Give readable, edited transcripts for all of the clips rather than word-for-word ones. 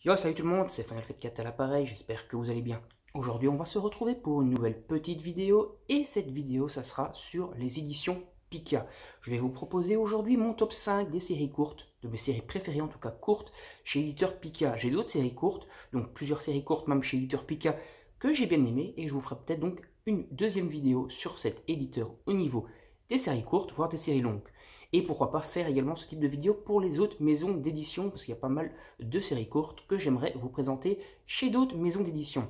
Yo, salut tout le monde, c'est Final Fight 4 à l'appareil, j'espère que vous allez bien. Aujourd'hui, on va se retrouver pour une nouvelle petite vidéo, et cette vidéo, ça sera sur les éditions Pika. Je vais vous proposer aujourd'hui mon top 5 des séries courtes, de mes séries préférées en tout cas courtes, chez l'éditeur Pika. J'ai d'autres séries courtes, donc plusieurs séries courtes même chez l'éditeur Pika, que j'ai bien aimé, et je vous ferai peut-être donc une deuxième vidéo sur cet éditeur au niveau des séries courtes, voire des séries longues. Et pourquoi pas faire également ce type de vidéo pour les autres maisons d'édition, parce qu'il y a pas mal de séries courtes que j'aimerais vous présenter chez d'autres maisons d'édition.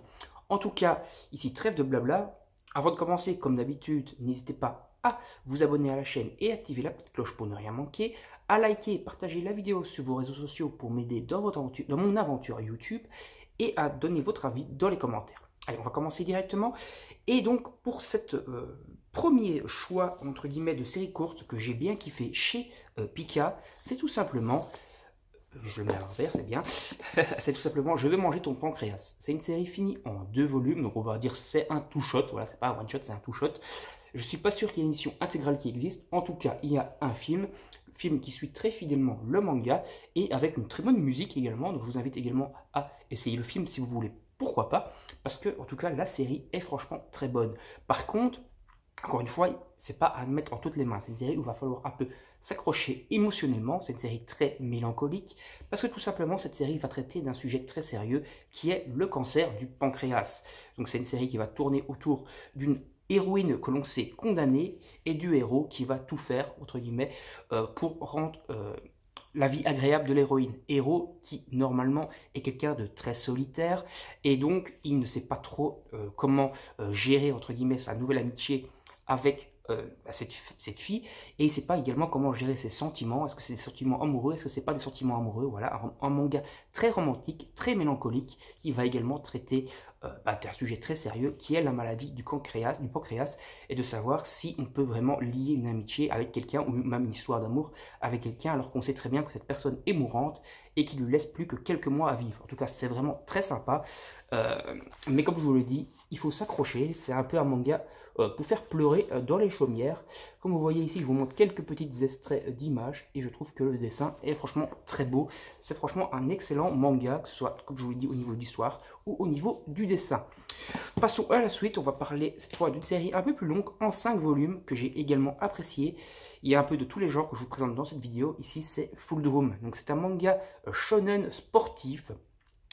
En tout cas, ici trêve de blabla. Avant de commencer, comme d'habitude, n'hésitez pas à vous abonner à la chaîne et activer la petite cloche pour ne rien manquer, à liker et partager la vidéo sur vos réseaux sociaux pour m'aider dans mon aventure YouTube, et à donner votre avis dans les commentaires. Allez, on va commencer directement. Et donc, pour cette premier choix, entre guillemets, de série courte que j'ai bien kiffé chez Pika, c'est tout simplement, je le mets à l'envers, c'est bien, c'est tout simplement Je vais manger ton pancréas. C'est une série finie en 2 volumes, donc on va dire c'est un two-shot, voilà, c'est pas un one-shot, c'est un two-shot. Je suis pas sûr qu'il y ait une édition intégrale qui existe, en tout cas, il y a un film qui suit très fidèlement le manga, et avec une très bonne musique également, donc je vous invite également à essayer le film si vous voulez. Pourquoi pas? Parce que, en tout cas, la série est franchement très bonne. Par contre, encore une fois, c'est pas à mettre en toutes les mains. C'est une série où il va falloir un peu s'accrocher émotionnellement. C'est une série très mélancolique, parce que tout simplement, cette série va traiter d'un sujet très sérieux qui est le cancer du pancréas. Donc c'est une série qui va tourner autour d'une héroïne que l'on sait condamnée et du héros qui va tout faire, entre guillemets, pour rendre la vie agréable de l'héroïne. Héros qui, normalement, est quelqu'un de très solitaire, et donc il ne sait pas trop comment gérer, entre guillemets, sa nouvelle amitié avec cette fille, et il ne sait pas également comment gérer ses sentiments. Est-ce que c'est des sentiments amoureux, est-ce que c'est pas des sentiments amoureux? Voilà, un manga très romantique, très mélancolique, qui va également traiter d'un sujet très sérieux qui est la maladie du pancréas, et de savoir si on peut vraiment lier une amitié avec quelqu'un, ou même une histoire d'amour avec quelqu'un, alors qu'on sait très bien que cette personne est mourante et qu'il lui laisse plus que quelques mois à vivre. En tout cas, c'est vraiment très sympa. Mais comme je vous l'ai dit, il faut s'accrocher. C'est un peu un manga pour faire pleurer dans les chaumières. Comme vous voyez ici, je vous montre quelques petits extraits d'images, et je trouve que le dessin est franchement très beau. C'est franchement un excellent manga, que ce soit, comme je vous l'ai dit, au niveau de l'histoire ou au niveau du dessin. Passons à la suite. On va parler cette fois d'une série un peu plus longue, en 5 volumes, que j'ai également apprécié. Il y a un peu de tous les genres que je vous présente dans cette vidéo. Ici, c'est Full Drum. Donc c'est un manga shonen sportif,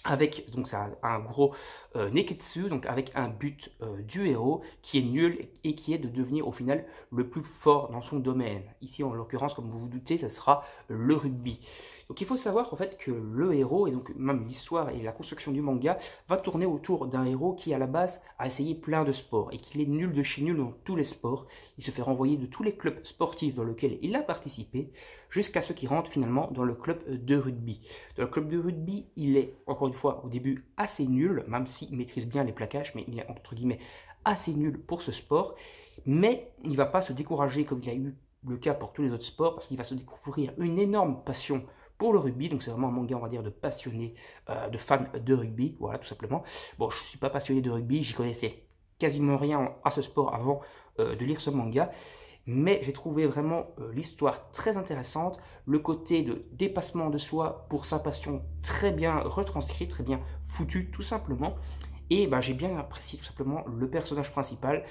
avec donc ça un gros neketsu, donc avec un but du héros qui est nul et qui est de devenir au final le plus fort dans son domaine. Ici, en l'occurrence, comme vous vous doutez, ça sera le rugby. Donc il faut savoir en fait que le héros, et donc même l'histoire et la construction du manga, va tourner autour d'un héros qui à la base a essayé plein de sports et qu'il est nul de chez nul dans tous les sports. Il se fait renvoyer de tous les clubs sportifs dans lesquels il a participé, jusqu'à ce qu'il rentre finalement dans le club de rugby. Dans le club de rugby, il est encore une fois au début assez nul, même s'il maîtrise bien les plaquages, mais il est entre guillemets assez nul pour ce sport. Mais il ne va pas se décourager comme il a eu le cas pour tous les autres sports, parce qu'il va se découvrir une énorme passion pour le rugby. Donc c'est vraiment un manga, on va dire, de passionnés, de fans de rugby, voilà, tout simplement. Bon, je ne suis pas passionné de rugby, j'y connaissais quasiment rien à ce sport avant de lire ce manga, mais j'ai trouvé vraiment l'histoire très intéressante, le côté de dépassement de soi pour sa passion très bien retranscrit, très bien foutu tout simplement, et j'ai bien apprécié tout simplement le personnage principal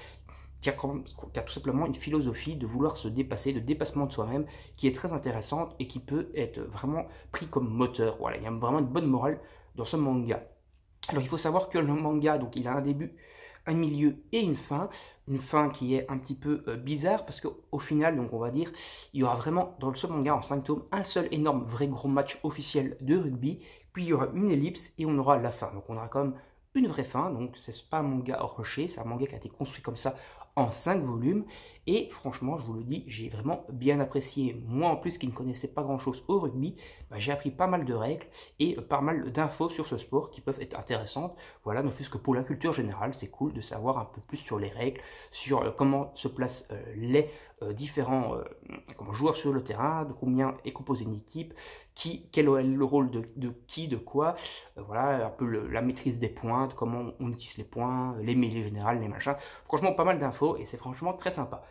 qui a tout simplement une philosophie de vouloir se dépasser, de dépassement de soi-même, qui est très intéressante et qui peut être vraiment pris comme moteur. Voilà, il y a vraiment une bonne morale dans ce manga. Alors il faut savoir que le manga, donc il a un début, un milieu et une fin qui est un petit peu bizarre, parce qu'au final, donc on va dire, il y aura vraiment dans ce manga en 5 tomes un seul énorme vrai gros match officiel de rugby, puis il y aura une ellipse et on aura la fin. Donc on aura quand même une vraie fin, donc c'est pas un manga rushé, c'est un manga qui a été construit comme ça en 5 volumes, et franchement je vous le dis, j'ai vraiment bien apprécié. Moi en plus qui ne connaissais pas grand chose au rugby, j'ai appris pas mal de règles et pas mal d'infos sur ce sport qui peuvent être intéressantes. Voilà, ne fût-ce que pour la culture générale, c'est cool de savoir un peu plus sur les règles, sur comment se placent les différents joueurs sur le terrain, de combien est composée une équipe, quel est le rôle de qui, de quoi, voilà, un peu la maîtrise des points, comment on utilise les points, les mêlées générales, les machins. Franchement, pas mal d'infos et c'est franchement très sympa.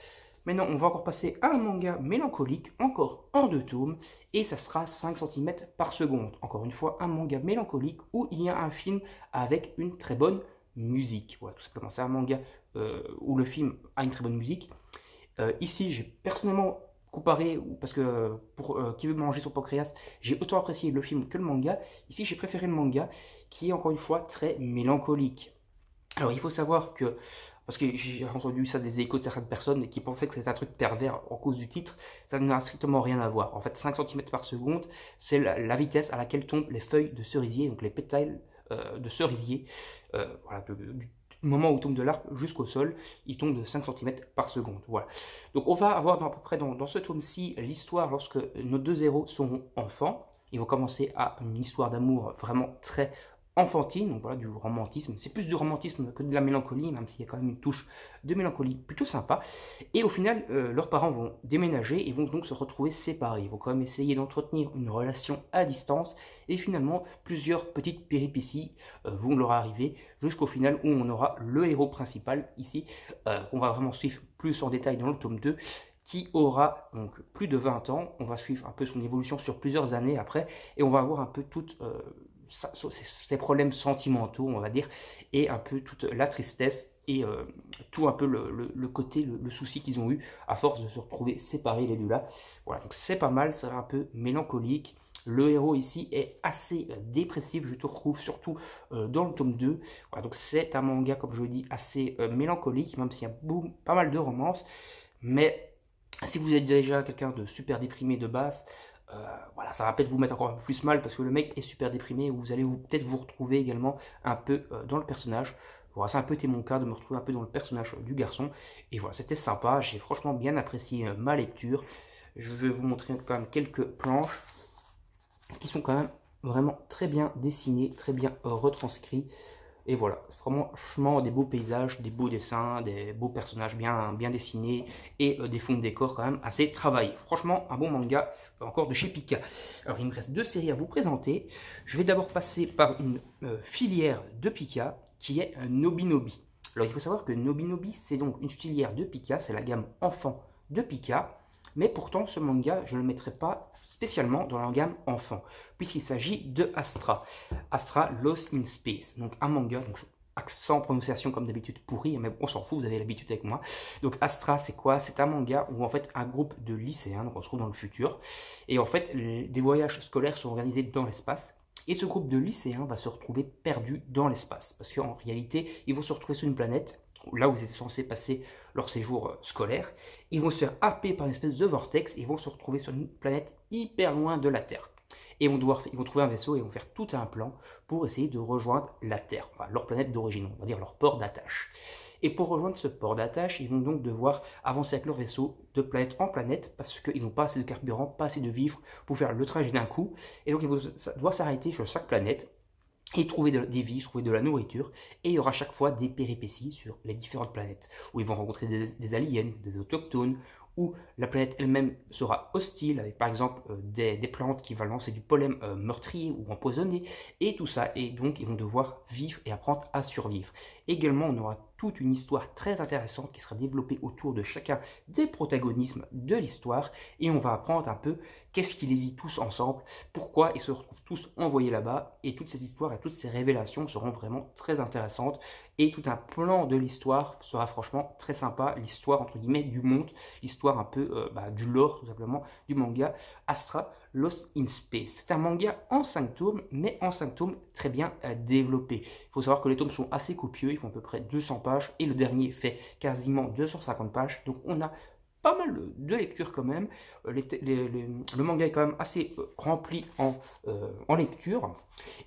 Maintenant, on va encore passer à un manga mélancolique, encore en 2 tomes, et ça sera 5 cm par seconde. Encore une fois, un manga mélancolique où il y a un film avec une très bonne musique. Voilà, tout simplement, c'est un manga où le film a une très bonne musique. Ici, j'ai personnellement comparé, parce que pour Qui veut manger son pancréas, j'ai autant apprécié le film que le manga. Ici, j'ai préféré le manga, qui est encore une fois très mélancolique. Alors, il faut savoir que, parce que j'ai entendu ça des échos de certaines personnes qui pensaient que c'était un truc pervers en cause du titre, ça n'a strictement rien à voir. En fait, 5 cm par seconde, c'est la vitesse à laquelle tombent les feuilles de cerisier, donc les pétales de cerisier, voilà, du moment où il tombe de l'arbre jusqu'au sol, il tombe de 5 cm par seconde. Voilà. Donc on va avoir à peu près dans ce tome-ci l'histoire lorsque nos 2 héros seront enfants. Ils vont commencer à une histoire d'amour vraiment très enfantine, donc voilà, du romantisme. C'est plus du romantisme que de la mélancolie, même s'il y a quand même une touche de mélancolie plutôt sympa. Et au final, leurs parents vont déménager et vont donc se retrouver séparés. Ils vont quand même essayer d'entretenir une relation à distance. Et finalement, plusieurs petites péripéties vont leur arriver jusqu'au final où on aura le héros principal ici, qu'on va vraiment suivre plus en détail dans le tome 2, qui aura donc plus de 20 ans. On va suivre un peu son évolution sur plusieurs années après et on va avoir un peu toute ses problèmes sentimentaux, on va dire, et un peu toute la tristesse et tout un peu le côté, le souci qu'ils ont eu à force de se retrouver séparés les deux là. Voilà, donc c'est pas mal, c'est un peu mélancolique. Le héros ici est assez dépressif, je te retrouve surtout dans le tome 2. Voilà, donc c'est un manga, comme je le dis, assez mélancolique, même s'il y a pas mal de romances. Mais si vous êtes déjà quelqu'un de super déprimé de base, voilà, ça va peut-être vous mettre encore un peu plus mal parce que le mec est super déprimé et vous allez peut-être vous retrouver également un peu dans le personnage. Voilà, ça a un peu été mon cas de me retrouver un peu dans le personnage du garçon. Et voilà, c'était sympa, j'ai franchement bien apprécié ma lecture. Je vais vous montrer quand même quelques planches qui sont quand même vraiment très bien dessinées, très bien retranscrits. Et voilà, franchement des beaux paysages, des beaux dessins, des beaux personnages bien dessinés et des fonds de décor quand même assez travaillés. Franchement, un bon manga encore de chez Pika. Alors il me reste 2 séries à vous présenter. Je vais d'abord passer par une filière de Pika qui est Nobinobi. Alors il faut savoir que Nobinobi c'est donc une filière de Pika, c'est la gamme enfant de Pika. Mais pourtant, ce manga, je ne le mettrai pas spécialement dans la gamme enfant, puisqu'il s'agit de Astra. Astra Lost in Space, donc un manga, donc sans prononciation comme d'habitude pourri, mais on s'en fout, vous avez l'habitude avec moi. Donc Astra, c'est quoi? C'est un manga où en fait un groupe de lycéens, donc on se trouve dans le futur, et en fait des voyages scolaires sont organisés dans l'espace. Et ce groupe de lycéens va se retrouver perdu dans l'espace, parce qu'en réalité, ils vont se retrouver sur une planète là où ils étaient censés passer leur séjour scolaire, ils vont se faire happer par une espèce de vortex et ils vont se retrouver sur une planète hyper loin de la Terre. Et ils vont trouver un vaisseau et ils vont faire tout un plan pour essayer de rejoindre la Terre, enfin leur planète d'origine, on va dire leur port d'attache. Et pour rejoindre ce port d'attache, ils vont donc devoir avancer avec leur vaisseau de planète en planète parce qu'ils n'ont pas assez de carburant, pas assez de vivres pour faire le trajet d'un coup. Et donc ils vont devoir s'arrêter sur chaque planète et trouver des vies, trouver de la nourriture, et il y aura chaque fois des péripéties sur les différentes planètes, où ils vont rencontrer des aliens, des autochtones, où la planète elle-même sera hostile, avec par exemple des plantes qui vont lancer du pollen meurtrier ou empoisonné, et tout ça, et donc ils vont devoir vivre et apprendre à survivre. Également, on aura toute une histoire très intéressante qui sera développée autour de chacun des protagonismes de l'histoire, et on va apprendre un peu qu'est-ce qui les lie tous ensemble, pourquoi ils se retrouvent tous envoyés là-bas, et toutes ces histoires et toutes ces révélations seront vraiment très intéressantes, et tout un plan de l'histoire sera franchement très sympa, l'histoire entre guillemets du monde, l'histoire un peu du lore tout simplement du manga Astra Lost in Space. C'est un manga en 5 tomes, mais en 5 tomes très bien développé. Il faut savoir que les tomes sont assez copieux, ils font à peu près 200 pages, et le dernier fait quasiment 250 pages, donc on a pas mal de lecture quand même. Le manga est quand même assez rempli en lecture,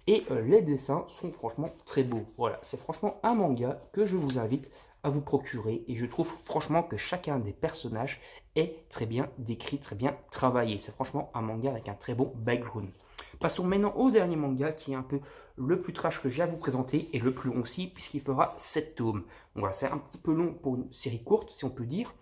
et les dessins sont franchement très beaux. Voilà, c'est franchement un manga que je vous invite à vous procurer, et je trouve franchement que chacun des personnages est très bien décrit, très bien travaillé. C'est franchement un manga avec un très bon background. Passons maintenant au dernier manga qui est un peu le plus trash que j'ai à vous présenter et le plus long aussi puisqu'il fera 7 tomes. Donc voilà, c'est un petit peu long pour une série courte si on peut dire.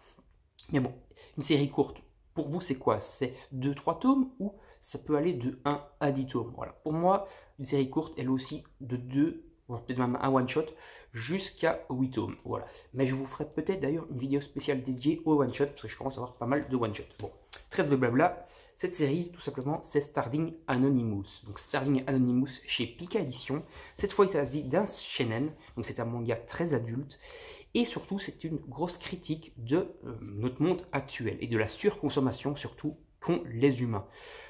Mais bon, une série courte, pour vous c'est quoi? C'est 2-3 tomes ou ça peut aller de 1 à 10 tomes? Voilà, pour moi, une série courte, elle est aussi de 2 voire peut-être même un one-shot, jusqu'à 8 tomes. Voilà. Mais je vous ferai peut-être d'ailleurs une vidéo spéciale dédiée au one-shot, parce que je commence à avoir pas mal de one-shot. Bon, trêve de blabla. Cette série, tout simplement, c'est Starling Anonymous. Donc Starling Anonymous chez Pika Édition. Cette fois, il s'agit d'un shonen, donc c'est un manga très adulte. Et surtout, c'est une grosse critique de notre monde actuel et de la surconsommation, surtout, qu'ont les humains.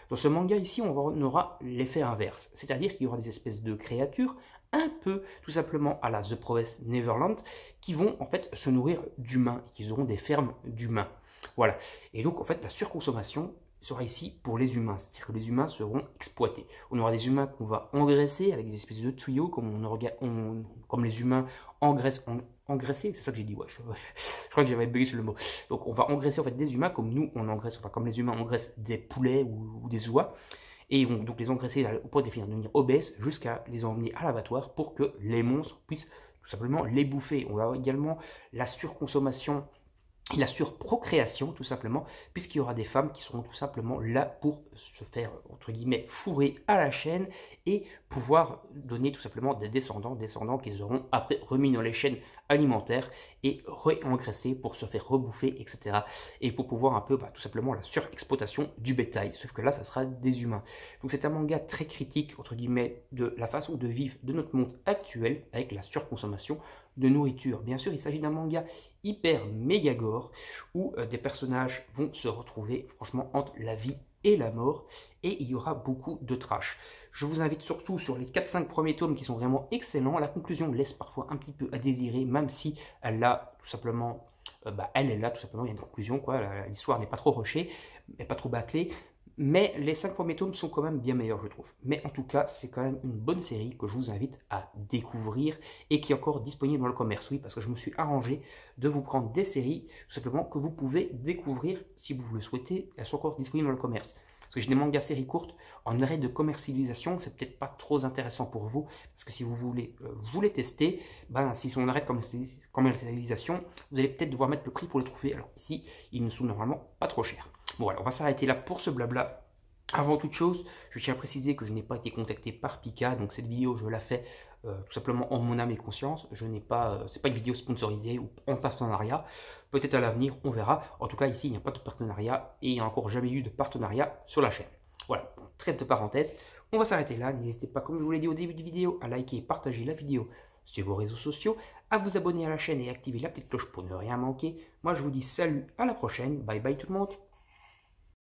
Dans ce manga ici, on aura l'effet inverse. C'est-à-dire qu'il y aura des espèces de créatures un peu, tout simplement, à la The Promised Neverland, qui vont en fait se nourrir d'humains, qui auront des fermes d'humains. Voilà. Et donc, en fait, la surconsommation sera ici pour les humains, c'est-à-dire que les humains seront exploités. On aura des humains qu'on va engraisser avec des espèces de tuyaux, comme les humains engraisser, c'est ça que j'ai dit, ouais, je crois que j'avais bugué sur le mot. Donc on va engraisser en fait des humains comme nous on engraisse, enfin comme les humains engraissent des poulets ou des oies, et ils vont donc les engraisser au point de devenir obèses jusqu'à les emmener à l'abattoir pour que les monstres puissent tout simplement les bouffer. On va avoir également la surconsommation et la surprocréation, tout simplement, puisqu'il y aura des femmes qui seront tout simplement là pour se faire, entre guillemets, fourrer à la chaîne et pouvoir donner tout simplement des descendants qu'ils auront après remis dans les chaînes alimentaires et réengraissés pour se faire rebouffer, etc. Et pour pouvoir un peu, tout simplement, la surexploitation du bétail. Sauf que là, ça sera des humains. Donc c'est un manga très critique, entre guillemets, de la façon de vivre de notre monde actuel avec la surconsommation de nourriture. Bien sûr, il s'agit d'un manga hyper méga gore où des personnages vont se retrouver franchement entre la vie et la mort, et il y aura beaucoup de trash. Je vous invite surtout sur les 4-5 premiers tomes qui sont vraiment excellents. La conclusion laisse parfois un petit peu à désirer, même si elle a tout simplement, elle est là tout simplement, il y a une conclusion, quoi. L'histoire n'est pas trop rushée, n'est pas trop bâclée. Mais les 5 premiers tomes sont quand même bien meilleurs, je trouve. Mais en tout cas, c'est quand même une bonne série que je vous invite à découvrir et qui est encore disponible dans le commerce. Oui, parce que je me suis arrangé de vous prendre des séries, tout simplement, que vous pouvez découvrir si vous le souhaitez. Elles sont encore disponibles dans le commerce. Parce que j'ai des mangas séries courtes en arrêt de commercialisation, c'est peut-être pas trop intéressant pour vous. Parce que si vous voulez les tester, si sont en arrêt de commercialisation, vous allez peut-être devoir mettre le prix pour les trouver. Alors ici, ils ne sont normalement pas trop chers. Bon, alors on va s'arrêter là pour ce blabla. Avant toute chose, je tiens à préciser que je n'ai pas été contacté par Pika, donc cette vidéo, je la fais tout simplement en mon âme et conscience. Ce n'est pas une vidéo sponsorisée ou en partenariat. Peut-être à l'avenir, on verra. En tout cas, ici, il n'y a pas de partenariat et il n'y a encore jamais eu de partenariat sur la chaîne. Voilà, trêve de parenthèse. On va s'arrêter là. N'hésitez pas, comme je vous l'ai dit au début de vidéo, à liker et partager la vidéo sur vos réseaux sociaux, à vous abonner à la chaîne et activer la petite cloche pour ne rien manquer. Moi, je vous dis salut, à la prochaine. Bye bye tout le monde.